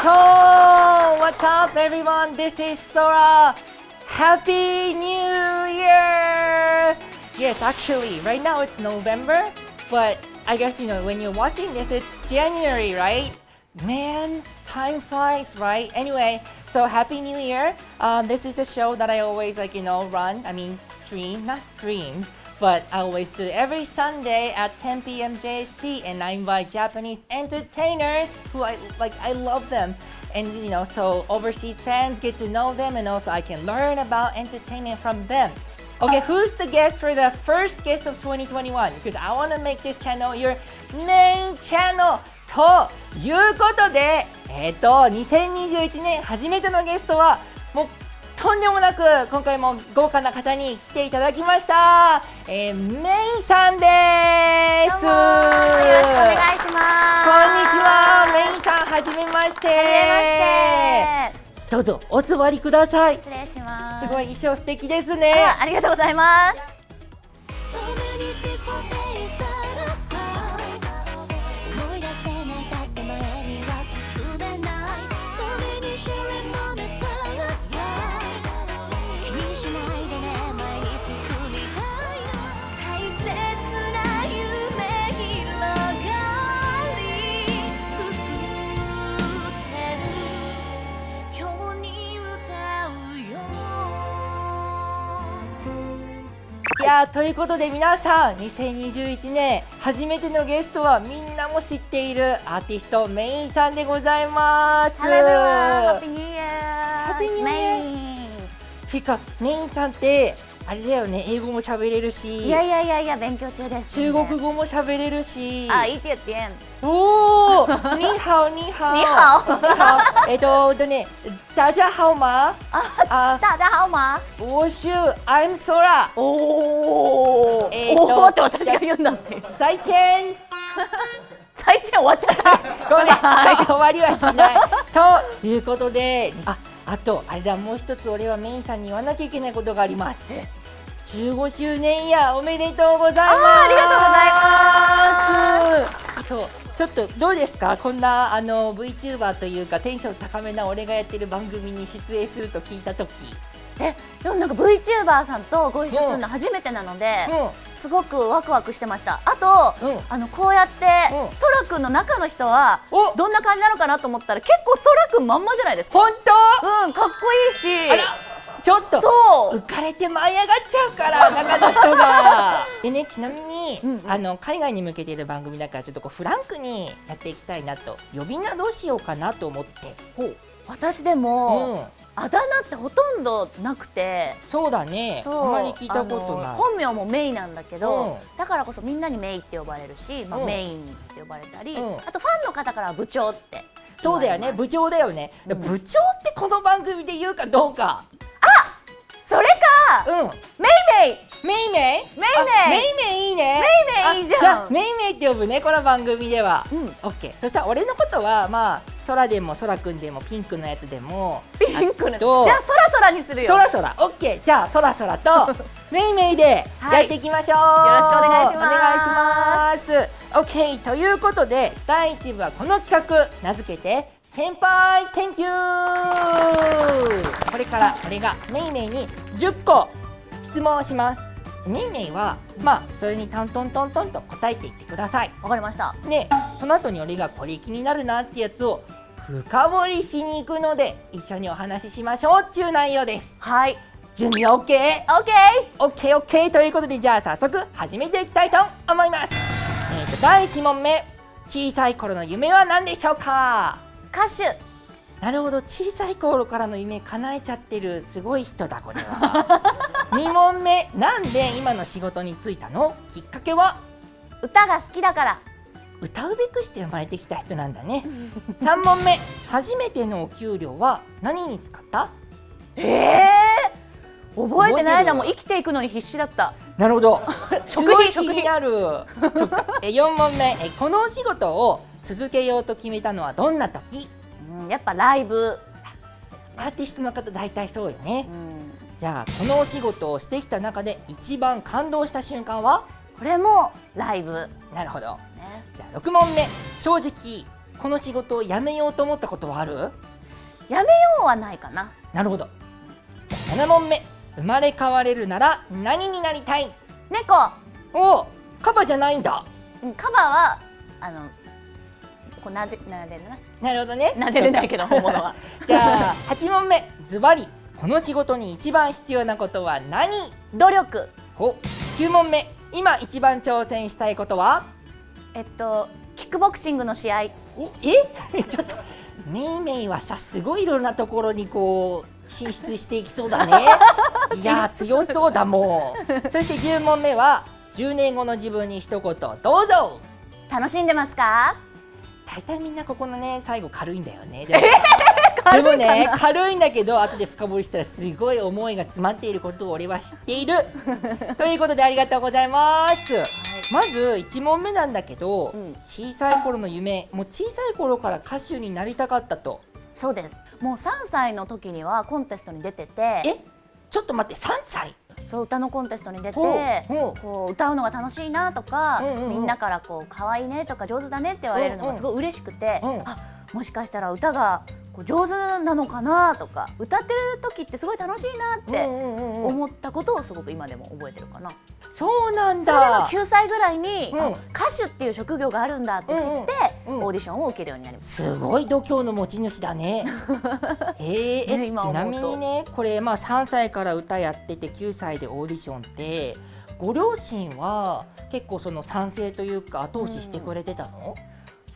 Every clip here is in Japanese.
So, what's up, everyone? This is Sora. Happy New Year! Yes, actually, right now it's November, but I guess when you're watching this, it's January, right? Man, time flies, right? Anyway, so Happy New Year. This is the show that I always run. Stream, not stream. But I always do every Sunday at 10 p.m. JST, and I invite Japanese entertainers who I love them, and so overseas fans get to know them, and also I can learn about entertainment from them. Okay, who's the guest for the first guest of 2021? Because I want to make this channel your main channel. ということで、2021年初めてのゲストはもうとんでもなく今回も豪華な方に来ていただきました、メイさんです。どうもよろしくお願いします。こんにちは、メイさん、はじめまして。はじめまして。どうぞお座りください。失礼します。すごい衣装素敵ですね。ありがとうございます。いやということで皆さん、2021年初めてのゲストはみんなも知っているアーティストメイさんでございます。 Hello everyone, Happy New Year! Happy New Year! てかメイさんってあれだよね、英語も喋れるし、いや勉強中です、ね、中国語も喋れるし、一点点。おー、ニーハオニーハオ。ニーハオ。大家好吗？大家好吗？我是 I'm Sora。おーって私が言うんだって。再见。再見終わっちゃった。ごめん、終わりはしない。ということで、あとあれだ、もう一つ俺はメインさんに言わなきゃいけないことがあります。15周年イヤーおめでとうございます。ありがとうございます。そう、ちょっとどうですか、こんなVTuber というかテンション高めな俺がやってる番組に出演すると聞いたとき、でもなんか VTuber さんとご一緒するの初めてなので、すごくワクワクしてました。あと、こうやってそらくんの中の人はどんな感じなのかなと思ったら結構そらくんまんまじゃないですか。本当？かっこいいし、ちょっと浮かれて舞い上がっちゃうから中の人がでね、ちなみに、海外に向けている番組だからちょっとフランクにやっていきたいなと。呼び名どうしようかなと思って。私でも、あだ名ってほとんどなくて。そうだね、あんまり聞いたことない。本名もメイなんだけど、だからこそみんなにメイって呼ばれるし、メインって呼ばれたり、あとファンの方からは部長って。そうだよね、部長だよね。部長ってこの番組で言うかどうか。それか、メイメイいいね。メイいいじゃん。じゃあメイメイって呼ぶね、この番組では。オッケー。そしたら俺のことはソラでもソラくんでもピンクのやつでも、ピンクのじゃあソラソラにするよ。ソラソラ、オッケー。じゃあソラソラとメイメイでやっていきましょう。よろしくお願いします。お願いします。オッケー。ということで第1部はこの企画、名付けて先輩 Thank you。 これから俺がメイメイに10個質問をします。メイメイはそれにトントントントンと答えていってください。わかりました。でその後に俺がこれ気になるなってやつを深掘りしに行くので一緒にお話ししましょうっていう内容です。はい、準備は OK？ OK ということで、じゃあ早速始めていきたいと思います。第1問目、小さい頃の夢は何でしょうか？歌手。なるほど、小さい頃からの夢叶えちゃってるすごい人だこれは。2問目、なんで今の仕事に就いたの？きっかけは？歌が好きだから。歌うべくして生まれてきた人なんだね。3問目、初めてのお給料は何に使った？覚えてないな、もう生きていくのに必死だった。なるほど。食費気になる。4問目、このお仕事を続けようと決めたのはどんな時？やっぱライブ。アーティストの方大体そうよね。じゃあこのお仕事をしてきた中で一番感動した瞬間は？これもライブ。なるほど。じゃあ6問目、正直この仕事を辞めようと思ったことはある？辞めようはないかな。なるほど。7問目、生まれ変われるなら何になりたい？猫。お、カバじゃないんだ。カバはこう撫でます。なるほどね。撫でれないけど本物は。じゃあ8問目、ズバリこの仕事に一番必要なことは何？努力。お、9問目、今一番挑戦したいことは？キックボクシングの試合。お、ちょっとメイメイはさ、すごいいろんなところにこう進出していきそうだね。いや強そうだもん。そして10問目は10年後の自分に一言どうぞ。楽しんでますか？大体みんなここのね最後軽いんだよね。でもね軽いんだけど後で深掘りしたらすごい思いが詰まっていることを俺は知っている。ということでありがとうございます。まず1問目なんだけど、小さい頃の夢、もう小さい頃から歌手になりたかったと。そうです。もう3歳の時にはコンテストに出てて。ちょっと待って、3歳？そう歌のコンテストに出てこう歌うのが楽しいなとか、みんなからこう可愛いねとか上手だねって言われるのがすごい嬉しくて、あ、もしかしたら歌がこう上手なのかなとか、歌ってる時ってすごい楽しいなって思ったことをすごく今でも覚えてるかな。そうなんだ。それで9歳ぐらいに歌手っていう職業があるんだって知ってオーディションを受けるようになりました。すごい度胸の持ち主だね。ちなみにね、これ3歳から歌やってて9歳でオーディションって、ご両親は結構その賛成というか後押ししてくれてたの？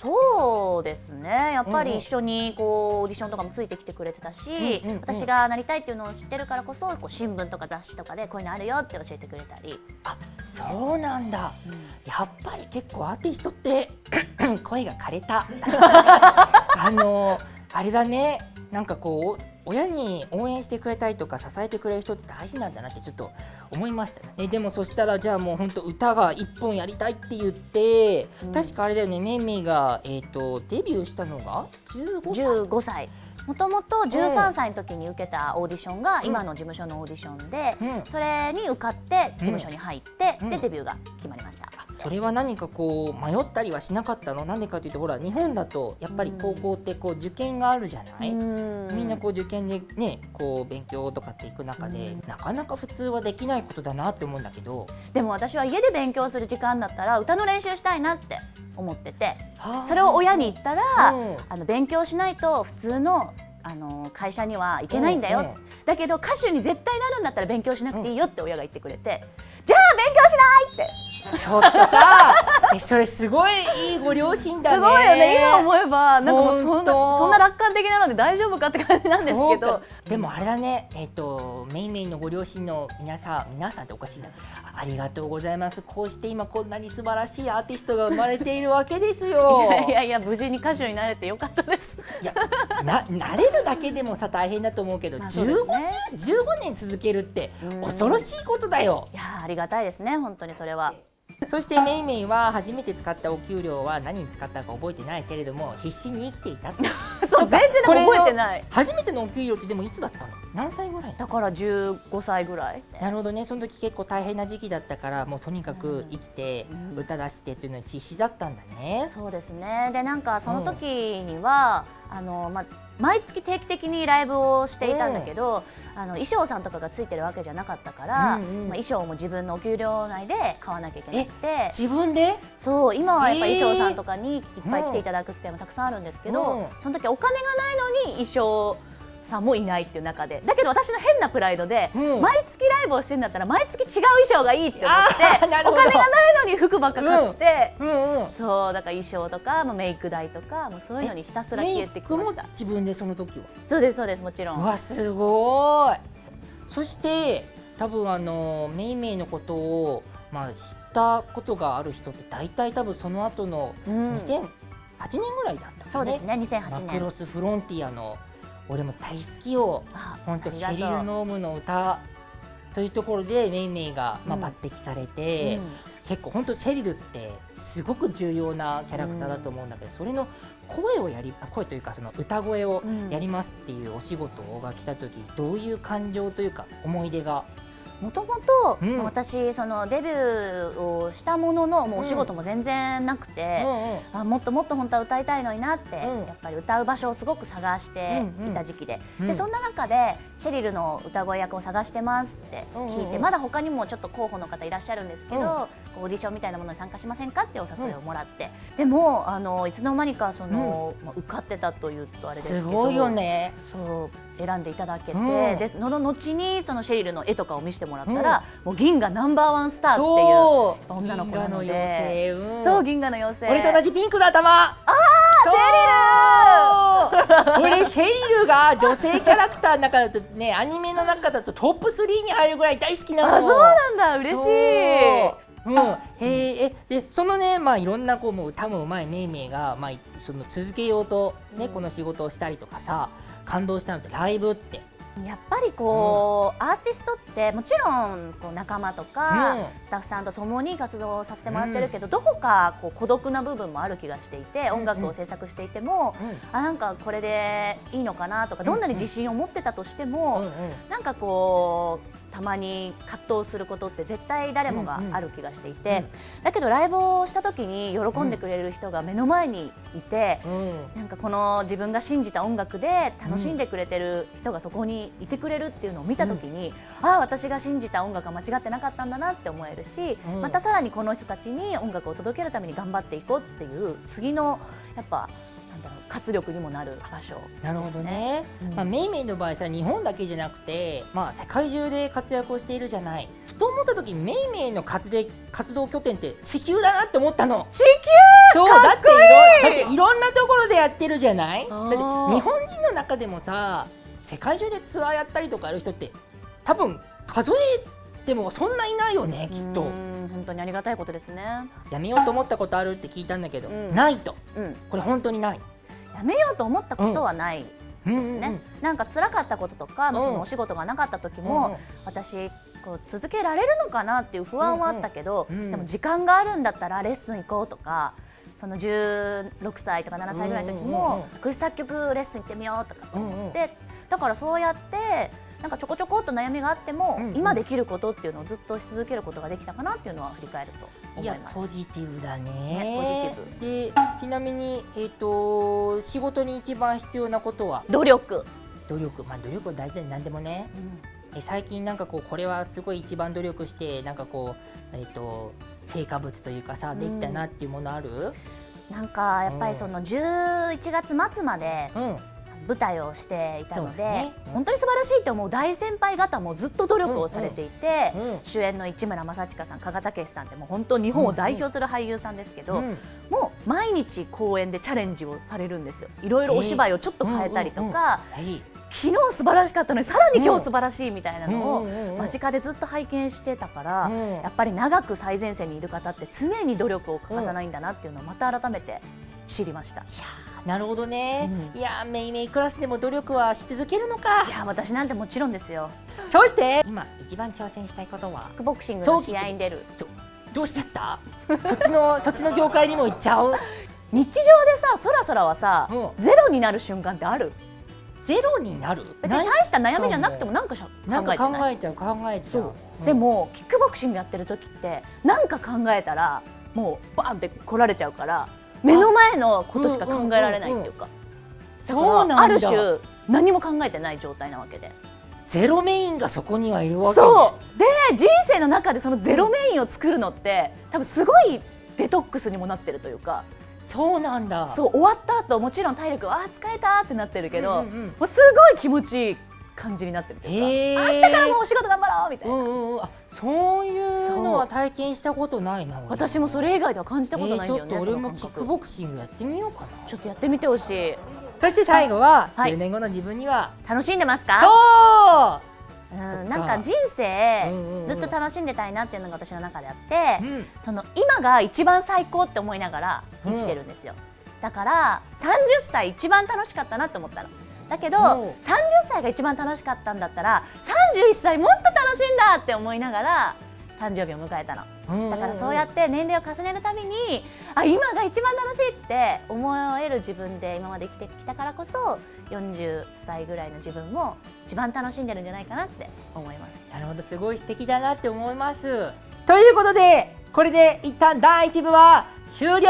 そうですね、やっぱり一緒にこうオーディションとかもついてきてくれてたし、私がなりたいっていうのを知ってるからこそこう新聞とか雑誌とかでこういうのあるよって教えてくれたり。あ、そうなんだ。やっぱり結構アーティストって声が枯れた。あれだね、なんかこう親に応援してくれたりとか支えてくれる人って大事なんだなってちょっと思いましたね。でもそしたらじゃあもう本当歌が一本やりたいって言って、確かあれだよね、めいめいがデビューしたのが15歳。もともと13歳の時に受けたオーディションが今の事務所のオーディションで、それに受かって事務所に入って、でデビューが決まりました。それは何かこう迷ったりはしなかったの？なんでかというと、ほら日本だとやっぱり高校ってこう受験があるじゃない？みんなこう受験でねこう勉強とかっていく中で、なかなか普通はできないことだなって思うんだけど、でも私は家で勉強する時間だったら歌の練習したいなって思ってて、それを親に言ったら、勉強しないと普通の会社には行けないんだよ、だけど歌手に絶対なるんだったら勉強しなくていいよって親が言ってくれて、じゃあ勉強しないって。ちょっとさそれすごいいいご両親だね。すごいよね、今思えば。なんかもうそんな楽観的なので大丈夫かって感じなんですけど。でもあれだね、めいめいのご両親の皆さんっておかしいな、ありがとうございます。こうして今こんなに素晴らしいアーティストが生まれているわけですよ。いや無事に歌手になれてよかったです。いやなれるだけでもさ大変だと思うけど、15年続けるって恐ろしいことだよ。いやありがたいですね、本当にそれは。そしてめいめいは初めて使ったお給料は何に使ったか覚えてないけれども必死に生きていたって。そう全然覚えてない。初めてのお給料ってでもいつだったの？何歳ぐらい？だから15歳ぐらい。なるほどね。その時結構大変な時期だったから、もうとにかく生きて、歌出してっていうのに必死だったんだね。そうですね。でなんかその時には毎月定期的にライブをしていたんだけど、衣装さんとかがついてるわけじゃなかったから、衣装も自分のお給料内で買わなきゃいけなくて。自分で？そう、今はやっぱ衣装さんとかにいっぱい来ていただくっていうのもたくさんあるんですけど、その時お金がないのに衣装さんもいないっていう中で、だけど私の変なプライドで、毎月ライブをしてんだったら毎月違う衣装がいいって思ってお金がないのに服ばっか買って、そうだから衣装とかメイク代とかもうそういうのにひたすら消えてきました。自分でその時は？そうですそうです、もちろん。うわすごい。そして多分めいめいのことを知ったことがある人って大体多分その後の2008年ぐらいだったね。そうですね、2008年。マクロスフロンティアの俺も大好きよ。本当シェリル・ノームの歌というところでめいめいが抜擢されて、結構本当シェリルってすごく重要なキャラクターだと思うんだけど、それの声というかその歌声をやりますっていうお仕事が来た時、どういう感情というか思い出が？もともと私そのデビューをしたもののもうお仕事も全然なくて、もっともっと本当は歌いたいのになって、やっぱり歌う場所をすごく探していた時期で、でそんな中でシェリルの歌声役を探してますって聞いて、まだ他にもちょっと候補の方いらっしゃるんですけど、オーディションみたいなものに参加しませんかってお誘いをもらって、でもいつの間にかその、受かってたというとあれですけど、すごいよね。そう選んでいただけて、でその後にそのシェリルの絵とかを見せてもらったら、もう銀河ナンバーワンスターっていう女の子なので、そう銀河の妖精。俺と同じピンクの頭。ああ、シェリル。俺シェリルが女性キャラクターの中だとね、アニメの中だとトップ3に入るぐらい大好きなの。あ、そうなんだ、嬉しい。でそのね、いろんなもう歌もうまいめいめいが、その続けようとね、この仕事をしたりとかさ、感動したのってライブって。やっぱりアーティストってもちろん仲間とか、スタッフさんと共に活動させてもらってるけど、どこか孤独な部分もある気がしていて、音楽を制作していても、なんかこれでいいのかなとか、どんなに自信を持ってたとしても、なんかたまに葛藤することって絶対誰もがある気がしていて、だけどライブをした時に喜んでくれる人が目の前にいて、なんかこの自分が信じた音楽で楽しんでくれてる人がそこにいてくれるっていうのを見た時に、ああ、私が信じた音楽は間違ってなかったんだなって思えるし、またさらにこの人たちに音楽を届けるために頑張っていこうっていう次のやっぱ活力にもなる場所ですね。なるほどね。メイメイの場合さ、日本だけじゃなくて、世界中で活躍をしているじゃない。ふと思った時にメイメイの活動拠点って地球だなって思ったの。地球。そうだっていろんなところでやってるじゃない。だって日本人の中でもさ、世界中でツアーやったりとかある人って多分数えてもそんないないよね、きっと。本当にありがたいことですね。やめようと思ったことあるって聞いたんだけど、ないと。これ本当にない。やめようと思ったことはないですね。なんか辛かったこととか、そのお仕事がなかった時も、私続けられるのかなっていう不安はあったけど、でも時間があるんだったらレッスン行こうとか、その16歳とか7歳ぐらいの時も作詞作曲レッスン行ってみようとか思って、だからそうやってなんかちょこちょこっと悩みがあっても、今できることっていうのをずっとし続けることができたかなっていうのは振り返ると思います。いや、ポジティブだね。ポジティブで、ちなみに、仕事に一番必要なことは努力。努力は大事で、何でもね。最近なんかこれはすごい一番努力してなんか成果物というかさ、できたなっていうものある？なんかやっぱりその11月末まで舞台をしていたので、本当に素晴らしいと思う大先輩方もずっと努力をされていて、主演の市村正親さん、加賀武さんってもう本当日本を代表する俳優さんですけど、もう毎日公演でチャレンジをされるんですよ。いろいろお芝居をちょっと変えたりとか、昨日素晴らしかったのにさらに今日素晴らしいみたいなのを間近でずっと拝見してたから、やっぱり長く最前線にいる方って常に努力を欠かさないんだなっていうのをまた改めて知りました。なるほどね。いや、メイメイクラスでも努力はし続けるのか。いや、私なんてもちろんですよ。そして今一番挑戦したいことはキックボクシングの試合に出る。どうしちゃった？そっちの業界にも行っちゃう？日常でさ、そらそらはさ、ゼロになる瞬間ってある？ゼロになる？別に大した悩みじゃなくてもなんか考えちゃう。でもキックボクシングやってる時ってなんか考えたらもうバンって来られちゃうから、目の前のことしか考えられないっていうか、そうなんだ。ある種何も考えてない状態なわけで、ゼロメインがそこにはいるわけ。そうで、人生の中でそのゼロメインを作るのって多分すごいデトックスにもなってるというか。そうなんだ。そう、終わった後もちろん体力疲れたってなってるけど、もうすごい気持ちいい感じになってるというか、明日からもうお仕事頑張ろうみたいな。そういうのは体験したことないな。私もそれ以外では感じたことないんだよね。ちょっと俺もキックボクシングやってみようかな。ちょっとやってみてほしい。そして最後は、10年後の自分には楽しんでますか？そう、なんか人生ずっと楽しんでたいなっていうのが私の中であって、その今が一番最高って思いながら生きてるんですよ。だから30歳一番楽しかったなって思ったの。だけど30歳が一番楽しかったんだったら31歳もっと楽しいんだって思いながら誕生日を迎えたの。だからそうやって年齢を重ねるたびに今が一番楽しいって思える自分で今まで生きてきたからこそ40歳ぐらいの自分も一番楽しんでるんじゃないかなって思います。なるほど、すごい素敵だなって思います。ということでこれで一旦第1部は終了。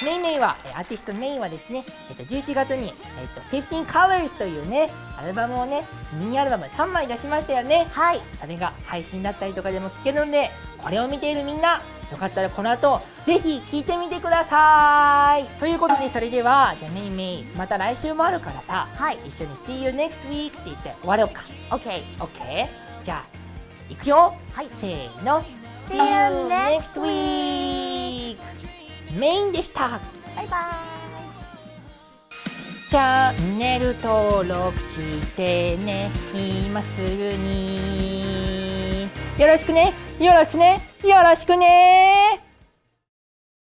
メイメイはアーティストメイはですね、11月に、15 Colors というねアルバムをねミニアルバム3枚出しましたよね。はい、それが配信だったりとかでも聴けるんで、これを見ているみんなよかったらこの後ぜひ聴いてみてください。ということでそれではじゃあメイメイまた来週もあるからさ、はい、一緒に See you next week って言って終わろうか。 OK、 じゃあいくよ、はい、せーの See you next week。 メインでした。バイバイ。チャンネル登録してね、今すぐに。よろしくね、よろしくね、よろしくね。